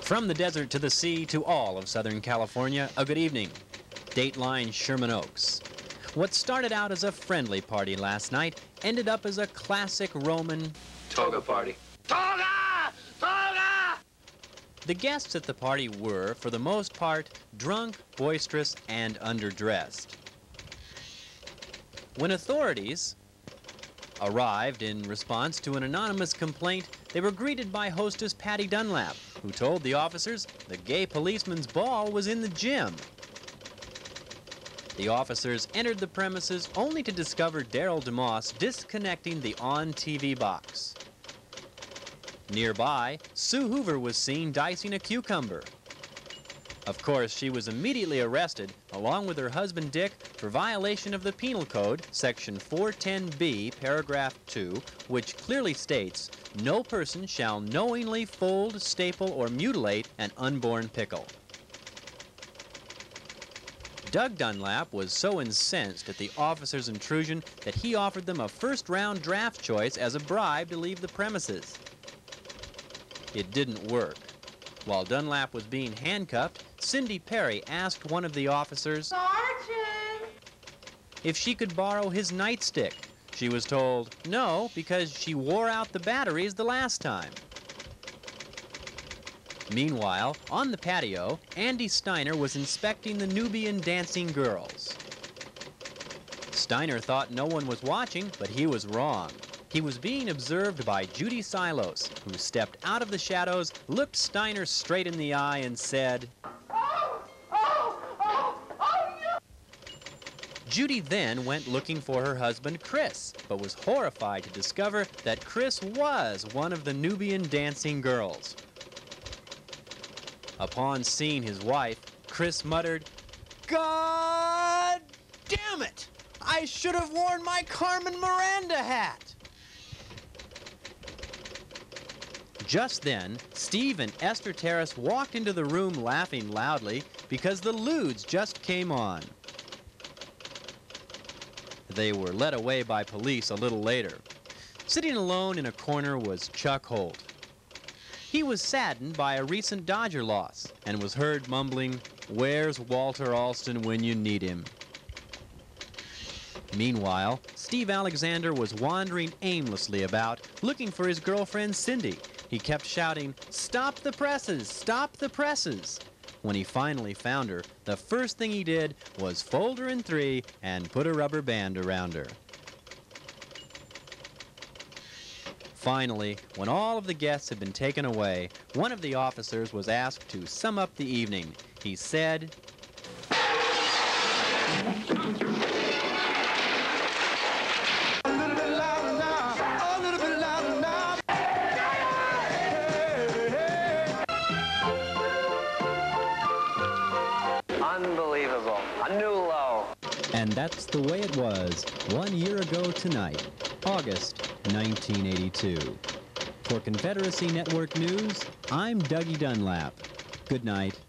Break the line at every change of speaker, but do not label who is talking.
From the desert to the sea to all of Southern California, a good evening. Dateline Sherman Oaks. What started out as a friendly party last night ended up as a classic Roman
toga party. Toga! Toga!
The guests at the party were, for the most part, drunk, boisterous, and underdressed. When authorities arrived in response to an anonymous complaint, they were greeted by hostess Patty Dunlap, who told the officers the gay policeman's ball was in the gym. The officers entered the premises only to discover Daryl DeMoss disconnecting the on-TV box. Nearby, Sue Hoover was seen dicing a cucumber. Of course, she was immediately arrested, along with her husband Dick, for violation of the Penal Code, Section 410B, Paragraph 2, which clearly states, no person shall knowingly fold, staple, or mutilate an unborn pickle. Doug Dunlap was so incensed at the officers' intrusion that he offered them a first-round draft choice as a bribe to leave the premises. It didn't work. While Dunlap was being handcuffed, Cindy Perry asked one of the officers,
Sergeant,
if she could borrow his nightstick. She was told no, because she wore out the batteries the last time. Meanwhile, on the patio, Andy Steiner was inspecting the Nubian dancing girls. Steiner thought no one was watching, but he was wrong. He was being observed by Judy Silos, who stepped out of the shadows, looked Steiner straight in the eye, and said,
no!
Judy then went looking for her husband, Chris, but was horrified to discover that Chris was one of the Nubian dancing girls. Upon seeing his wife, Chris muttered, "God damn it! I should have worn my Carmen Miranda hat!" Just then, Steve and Esther Terrace walked into the room laughing loudly because the lewds just came on. They were led away by police a little later. Sitting alone in a corner was Chuck Holt. He was saddened by a recent Dodger loss and was heard mumbling, "Where's Walter Alston when you need him?" Meanwhile, Steve Alexander was wandering aimlessly about, looking for his girlfriend Cindy. He kept shouting, "Stop the presses! Stop the presses!" When he finally found her, the first thing he did was fold her in three and put a rubber band around her. Finally, when all of the guests had been taken away, one of the officers was asked to sum up the evening. He said,
Unbelievable. A new low.
and that's the way it was 1 year ago tonight, August 1982. For Confederacy Network News, I'm Dougie Dunlap. Good night.